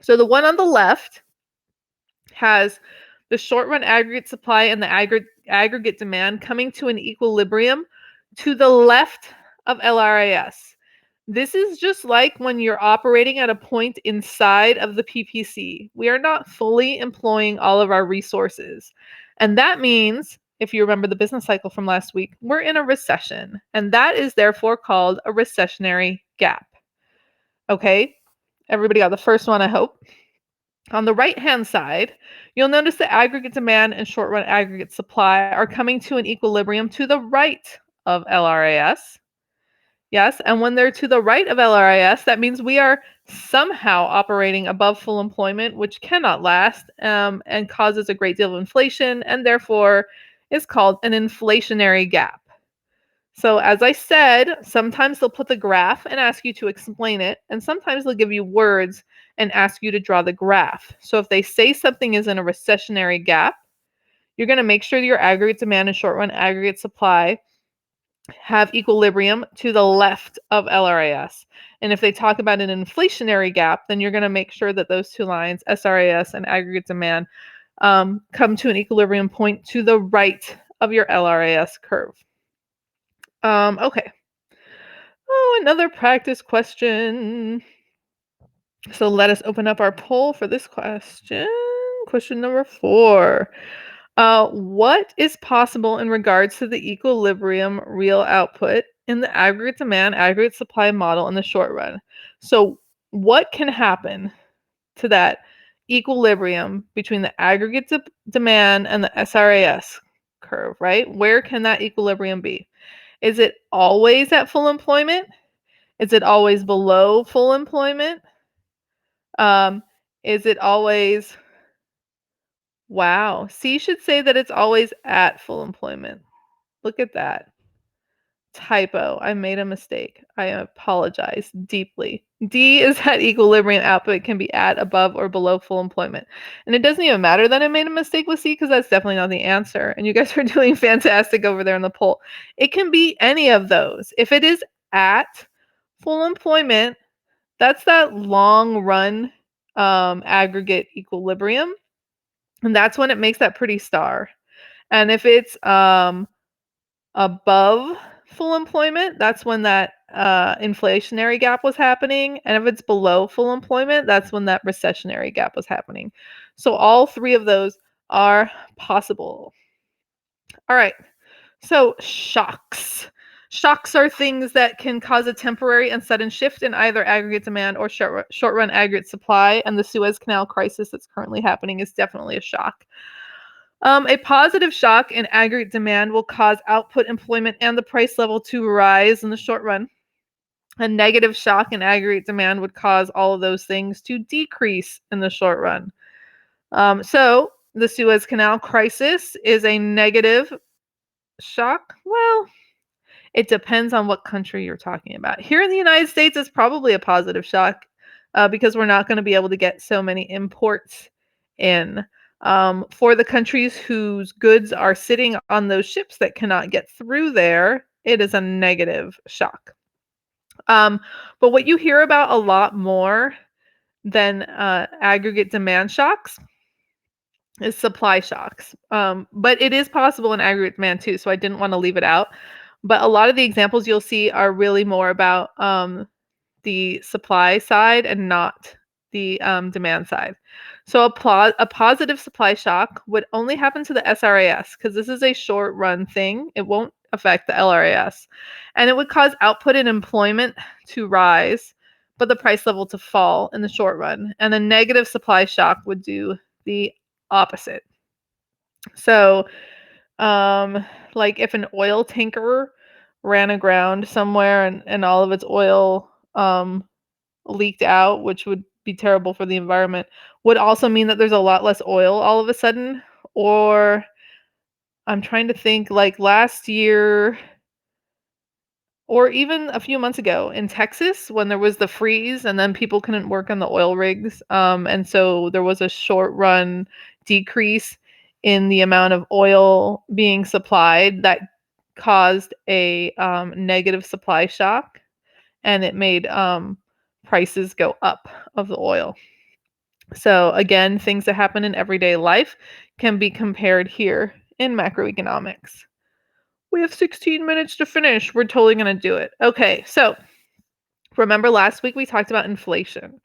So the one on the left has the short run aggregate supply and the aggregate demand coming to an equilibrium to the left of LRAS. This is just like when you're operating at a point inside of the PPC. We are not fully employing all of our resources. And that means, if you remember the business cycle from last week, we're in a recession. And that is therefore called a recessionary gap. Okay, everybody got the first one, I hope. On the right-hand side, you'll notice the aggregate demand and short-run aggregate supply are coming to an equilibrium to the right of LRAS. Yes, and when they're to the right of LRAS, that means we are somehow operating above full employment, which cannot last and causes a great deal of inflation, and therefore is called an inflationary gap. So as I said, sometimes they'll put the graph and ask you to explain it, and sometimes they'll give you words and ask you to draw the graph. So if they say something is in a recessionary gap, you're going to make sure your aggregate demand and short-run aggregate supply have equilibrium to the left of LRAS. And if they talk about an inflationary gap, then you're going to make sure that those two lines, SRAS and aggregate demand, come to an equilibrium point to the right of your LRAS curve. Okay. Oh, another practice question. So let us open up our poll for this question. Question number 4. What is possible in regards to the equilibrium real output in the aggregate demand, aggregate supply model in the short run? So what can happen to that equilibrium between the aggregate demand and the SRAS curve, right? Where can that equilibrium be? Is it always at full employment? Is it always below full employment? Is it always, wow, C should say that it's always at full employment. Look at that. Typo. I made a mistake. I apologize deeply. D is that equilibrium output can be at, above, or below full employment. And it doesn't even matter that I made a mistake with C because that's definitely not the answer. And you guys are doing fantastic over there in the poll. It can be any of those. If it is at full employment, that's that long run aggregate equilibrium. And that's when it makes that pretty star. And if it's above full employment, that's when that inflationary gap was happening. And if it's below full employment, that's when that recessionary gap was happening. So all three of those are possible. All right. So shocks. Shocks are things that can cause a temporary and sudden shift in either aggregate demand or short-run aggregate supply, and the Suez Canal crisis that's currently happening is definitely a shock. A positive shock in aggregate demand will cause output, employment, and the price level to rise in the short run. A negative shock in aggregate demand would cause all of those things to decrease in the short run. So the Suez Canal crisis is a negative shock. Well, it depends on what country you're talking about. Here in the United States, it's probably a positive shock because we're not going to be able to get so many imports in. For the countries whose goods are sitting on those ships that cannot get through there, it is a negative shock. But what you hear about a lot more than aggregate demand shocks is supply shocks. But it is possible in aggregate demand too, so I didn't want to leave it out. But a lot of the examples you'll see are really more about the supply side and not the demand side. So a positive supply shock would only happen to the SRAS because this is a short run thing. It won't affect the LRAS. And it would cause output and employment to rise, but the price level to fall in the short run. And a negative supply shock would do the opposite. So like if an oil tanker ran aground somewhere and all of its oil leaked out, which would be terrible for the environment, would also mean that there's a lot less oil all of a sudden. Or I'm trying to think, like last year or even a few months ago in Texas when there was the freeze and then people couldn't work on the oil rigs. And so there was a short run decrease in the amount of oil being supplied that caused a negative supply shock, and it made prices go up of the oil. So again, things that happen in everyday life can be compared here in macroeconomics. We have 16 minutes to finish. We're totally going to do it. Okay, so remember last week we talked about inflation.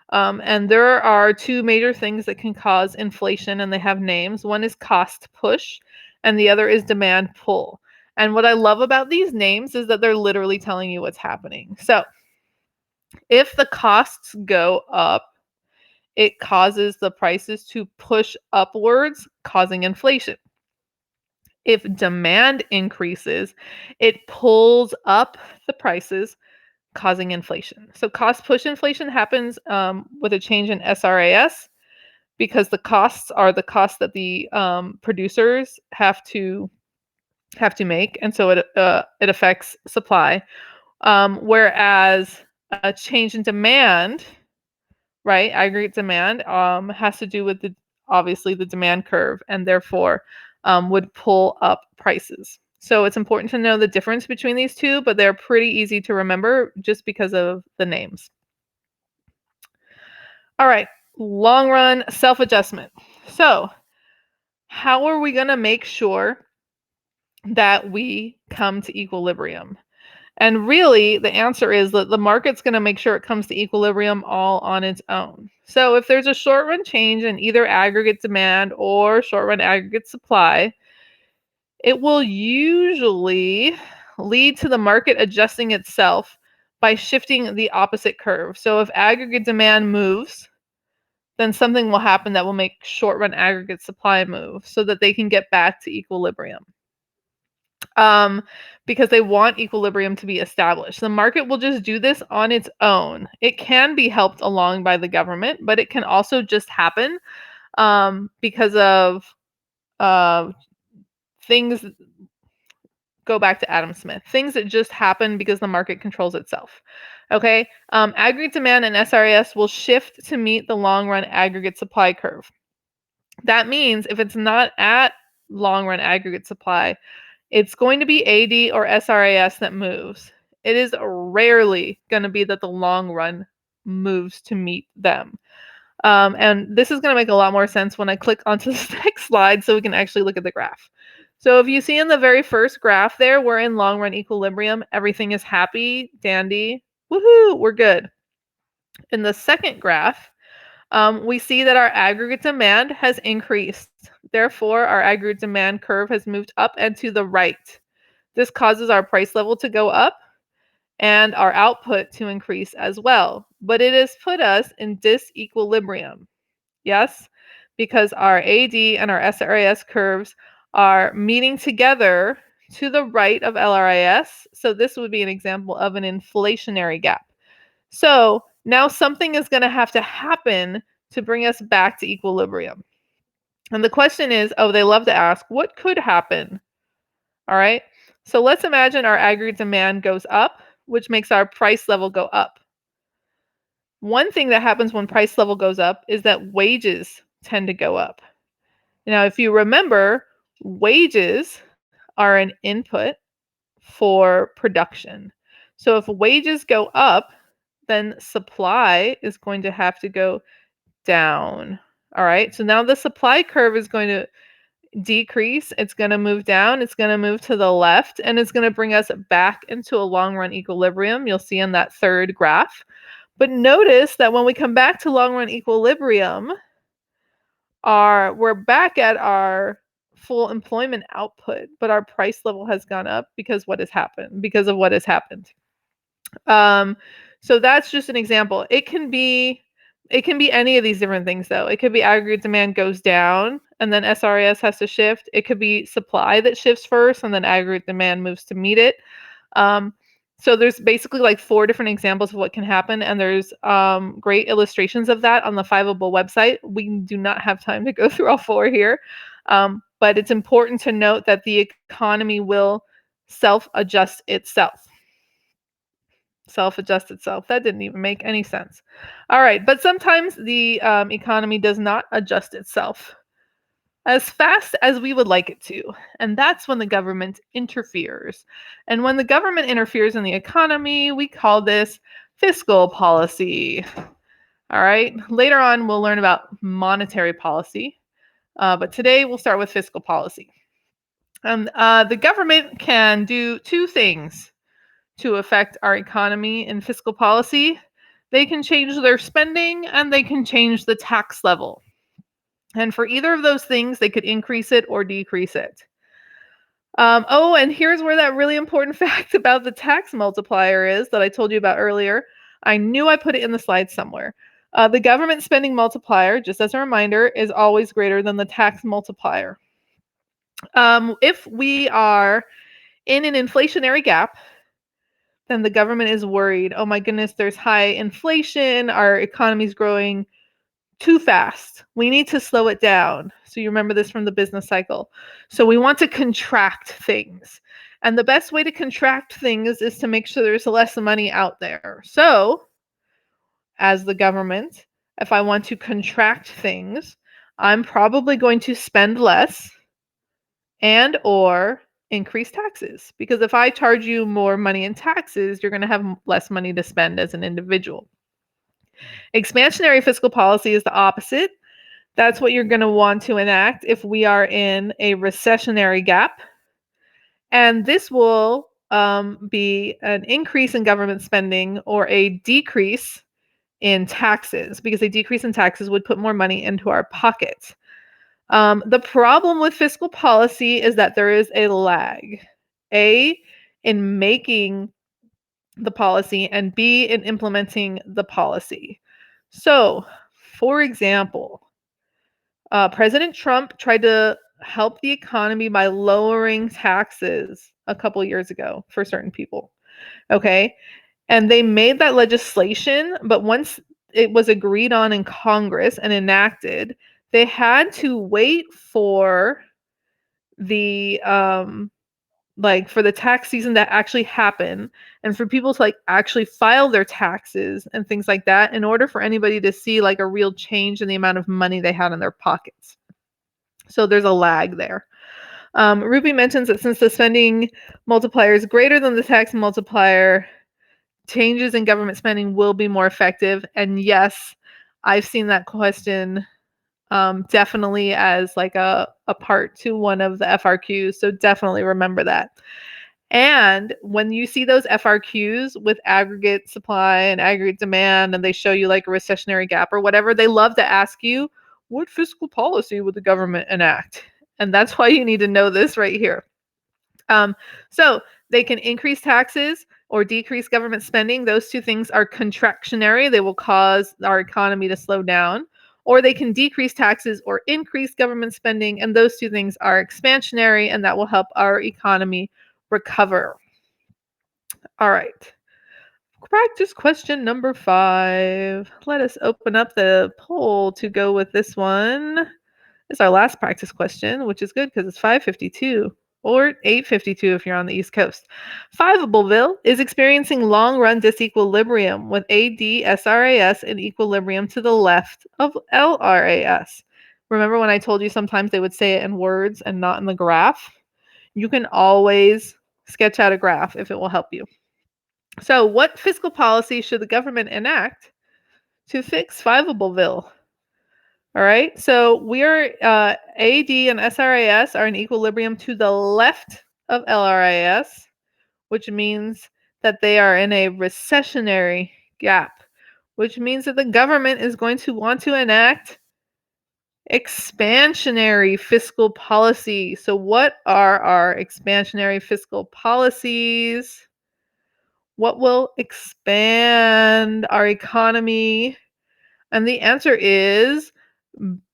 And there are two major things that can cause inflation, and they have names. One is cost push, and the other is demand pull. And what I love about these names is that they're literally telling you what's happening. So if the costs go up, it causes the prices to push upwards, causing inflation. If demand increases, it pulls up the prices, causing inflation. So cost push inflation happens with a change in SRAS because the costs are the costs that the producers have to make, and so it affects supply. Whereas a change in demand, right, aggregate demand, has to do with obviously the demand curve, and therefore would pull up prices. So it's important to know the difference between these two, but they're pretty easy to remember just because of the names. All right, long run self-adjustment. So how are we going to make sure that we come to equilibrium? And really, the answer is that the market's going to make sure it comes to equilibrium all on its own. So if there's a short run change in either aggregate demand or short run aggregate supply, it will usually lead to the market adjusting itself by shifting the opposite curve. So if aggregate demand moves, then something will happen that will make short run aggregate supply move so that they can get back to equilibrium. Because they want equilibrium to be established. The market will just do this on its own. It can be helped along by the government, but it can also just happen because of things. Go back to Adam Smith. Things that just happen because the market controls itself. Okay, aggregate demand and SRAS will shift to meet the long run aggregate supply curve. That means if it's not at long run aggregate supply, it's going to be AD or SRAS that moves. It is rarely going to be that the long run moves to meet them. And this is going to make a lot more sense when I click onto the next slide so we can actually look at the graph. So if you see in the very first graph there, we're in long run equilibrium. Everything is happy, dandy, woohoo, we're good. In the second graph, we see that our aggregate demand has increased. Therefore, our aggregate demand curve has moved up and to the right. This causes our price level to go up and our output to increase as well. But it has put us in disequilibrium. Yes, because our AD and our SRAS curves are meeting together to the right of LRAS. So this would be an example of an inflationary gap. So now something is going to have to happen to bring us back to equilibrium. And the question is, they love to ask, what could happen? All right. So let's imagine our aggregate demand goes up, which makes our price level go up. One thing that happens when price level goes up is that wages tend to go up. Now, if you remember, wages are an input for production. So if wages go up, then supply is going to have to go down. All right. So now the supply curve is going to decrease. It's going to move down. It's going to move to the left, and it's going to bring us back into a long run equilibrium. You'll see in that third graph. But notice that when we come back to long run equilibrium, we're back at our full employment output, but our price level has gone up because of what has happened. So that's just an example. It can be any of these different things though. It could be aggregate demand goes down and then SRAS has to shift. It could be supply that shifts first and then aggregate demand moves to meet it. So there's basically like 4 different examples of what can happen, and there's great illustrations of that on the Fiveable website. We do not have time to go through all 4 here, but it's important to note that the economy will self-adjust itself. That didn't even make any sense. All right, but sometimes the economy does not adjust itself as fast as we would like it to, and that's when the government interferes. And when the government interferes in the economy, we call this fiscal policy. All right, later on we'll learn about monetary policy, but today we'll start with fiscal policy. The government can do 2 things to affect our economy and fiscal policy. They can change their spending and they can change the tax level. And for either of those things, they could increase it or decrease it. And here's where that really important fact about the tax multiplier is that I told you about earlier. I knew I put it in the slide somewhere. The government spending multiplier, just as a reminder, is always greater than the tax multiplier. If we are in an inflationary gap, then the government is worried. Oh my goodness, there's high inflation. Our economy's growing too fast. We need to slow it down. So you remember this from the business cycle. So we want to contract things. And the best way to contract things is to make sure there's less money out there. So as the government, if I want to contract things, I'm probably going to spend less and or increase taxes, because if I charge you more money in taxes, you're going to have less money to spend as an individual. Expansionary fiscal policy is the opposite. That's what you're going to want to enact if we are in a recessionary gap. And this will be an increase in government spending or a decrease in taxes, because a decrease in taxes would put more money into our pockets. The problem with fiscal policy is that there is a lag, A, in making the policy, and B, in implementing the policy. So, for example, President Trump tried to help the economy by lowering taxes a couple years ago for certain people. Okay. And they made that legislation, but once it was agreed on in Congress and enacted, they had to wait for the for the tax season to actually happen, and for people to actually file their taxes and things like that, in order for anybody to see a real change in the amount of money they had in their pockets. So there's a lag there. Ruby mentions that since the spending multiplier is greater than the tax multiplier, changes in government spending will be more effective. And yes, I've seen that question definitely as a part to one of the FRQs. So definitely remember that. And when you see those FRQs with aggregate supply and aggregate demand, and they show you a recessionary gap or whatever, they love to ask you, what fiscal policy would the government enact? And that's why you need to know this right here. So they can increase taxes or decrease government spending. Those two things are contractionary. They will cause our economy to slow down. Or they can decrease taxes or increase government spending, and those two things are expansionary, and that will help our economy recover. All right. Practice question number 5. Let us open up the poll to go with this one. It's our last practice question, which is good because it's 5:52 or 8:52 if you're on the East Coast. Fiveableville is experiencing long-run disequilibrium with AD/SRAS in equilibrium to the left of LRAS. Remember when I told you sometimes they would say it in words and not in the graph? You can always sketch out a graph if it will help you. So what fiscal policy should the government enact to fix Fiveableville? All right, so we are AD and SRAS are in equilibrium to the left of LRAS, which means that they are in a recessionary gap, which means that the government is going to want to enact expansionary fiscal policy. So what are our expansionary fiscal policies? What will expand our economy? And the answer is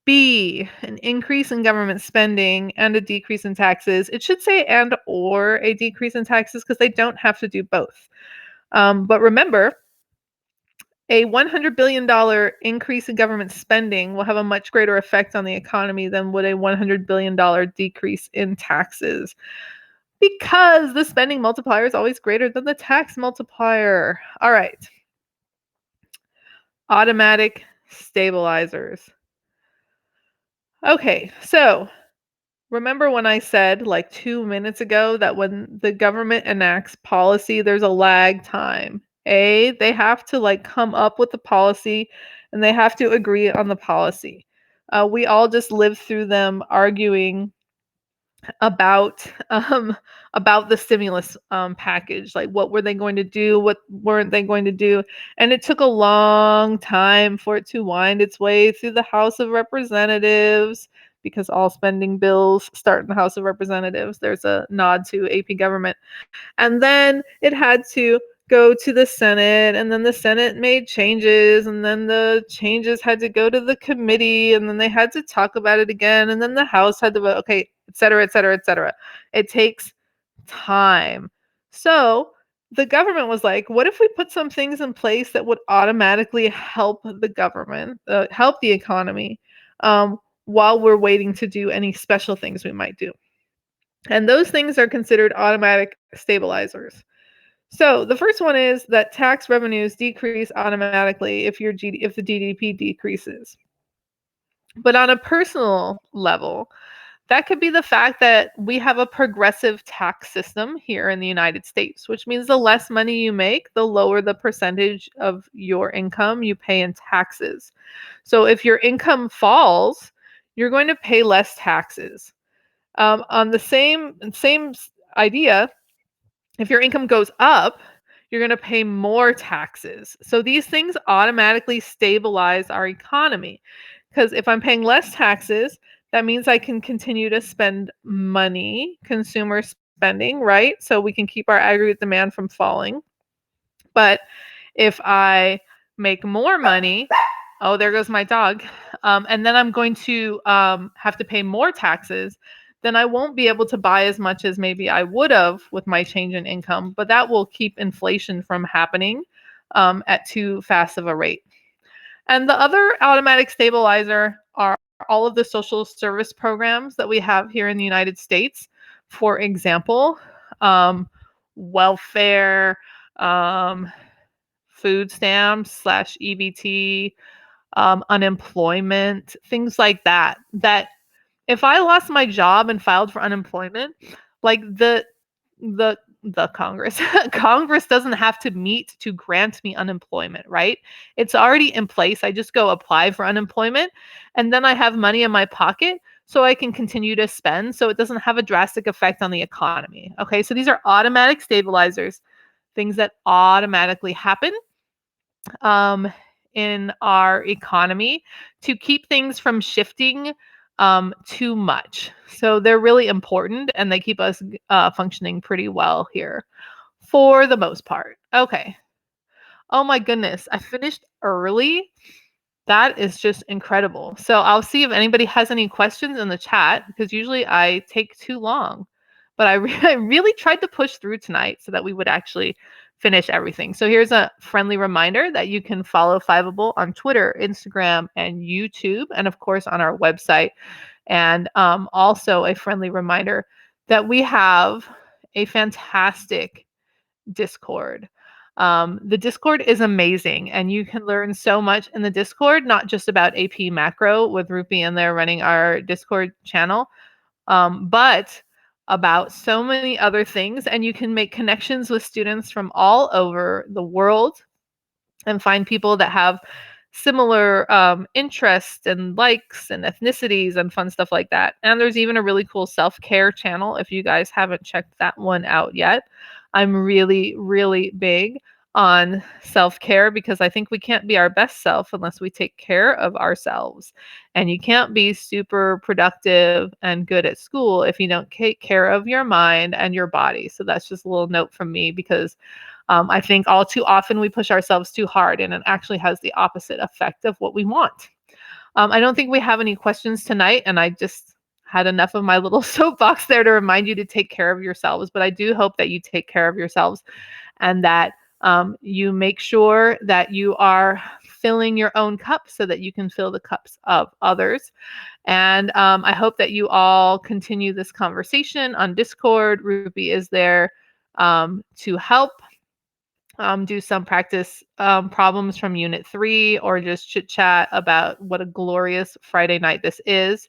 B, an increase in government spending and a decrease in taxes. It should say and or a decrease in taxes because they don't have to do both. But remember, a $100 billion increase in government spending will have a much greater effect on the economy than would a $100 billion decrease in taxes, because the spending multiplier is always greater than the tax multiplier. All right. Automatic stabilizers. Okay, so remember when I said 2 minutes ago that when the government enacts policy, there's a lag time. They have to come up with the policy, and they have to agree on the policy. We all just live through them arguing about the stimulus package, what were they going to do, what weren't they going to do, and it took a long time for it to wind its way through the House of Representatives, because all spending bills start in the House of Representatives. There's a nod to AP government. And then it had to go to the Senate, and then the Senate made changes, and then the changes had to go to the committee, and then they had to talk about it again, and then the House had to vote, okay, et cetera, et cetera, et cetera. It takes time. So the government was like, what if we put some things in place that would automatically help the government, help the economy, while we're waiting to do any special things we might do? And those things are considered automatic stabilizers. So the first one is that tax revenues decrease automatically if the GDP decreases. But on a personal level, That could be the fact that we have a progressive tax system here in the United States, which means the less money you make, the lower the percentage of your income you pay in taxes. So if your income falls, you're going to pay less taxes. On the same idea, if your income goes up, you're going to pay more taxes. So these things automatically stabilize our economy. Because if I'm paying less taxes, that means I can continue to spend money, consumer spending, right? So we can keep our aggregate demand from falling. But if I make more money, oh, there goes my dog. And then I'm going to have to pay more taxes, then I won't be able to buy as much as maybe I would have with my change in income, but that will keep inflation from happening at too fast of a rate. And the other automatic stabilizer are all of the social service programs that we have here in the United States. For example, welfare, um, food stamps slash EBT, unemployment, things like that. That if I lost my job and filed for unemployment, like the the Congress Congress doesn't have to meet to grant me unemployment, right? It's already in place. I just go apply for unemployment and then I have money in my pocket so I can continue to spend so it doesn't have a drastic effect on the economy. Okay? So these are automatic stabilizers, things that automatically happen um, in our economy to keep things from shifting too much. So they're really important and they keep us functioning pretty well here for the most part. Okay. Oh my goodness. I finished early. That is just incredible. So I'll see if anybody has any questions in the chat because usually I take too long. But I really tried to push through tonight so that we would actually finish everything. So here's a friendly reminder that you can follow Fiveable on Twitter, Instagram, and YouTube, and of course on our website. And also a friendly reminder that we have a fantastic Discord. The Discord is amazing, and you can learn so much in the Discord, not just about AP Macro with Rupi in there running our Discord channel, but about so many other things. And you can make connections with students from all over the world and find people that have similar interests and likes and ethnicities and fun stuff like that. And there's even a really cool self-care channel if you guys haven't checked that one out yet. I'm really, really big on self-care because I think we can't be our best self unless we take care of ourselves. And you can't be super productive and good at school if you don't take care of your mind and your body. So that's just a little note from me because I think all too often we push ourselves too hard and it actually has the opposite effect of what we want. I don't think we have any questions tonight, and I just had enough of my little soapbox there to remind you to take care of yourselves. But I do hope that you take care of yourselves and that you make sure that you are filling your own cup so that you can fill the cups of others. And I hope that you all continue this conversation on Discord. Ruby is there to help. Do some practice problems from Unit 3 or just chit chat about what a glorious Friday night this is.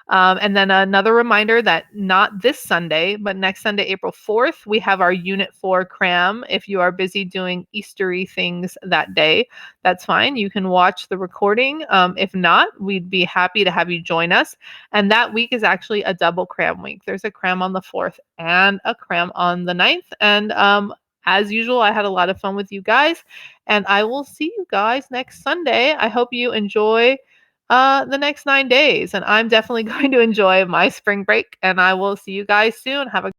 And then another reminder that not this Sunday, but next Sunday, April 4th, we have our Unit 4 CRAM. If you are busy doing Eastery things that day, that's fine. You can watch the recording. If not, we'd be happy to have you join us. And that week is actually a double CRAM week. There's a CRAM on the 4th and a CRAM on the 9th. And as usual, I had a lot of fun with you guys, and I will see you guys next Sunday. I hope you enjoy the next 9 days, and I'm definitely going to enjoy my spring break, and I will see you guys soon. Have a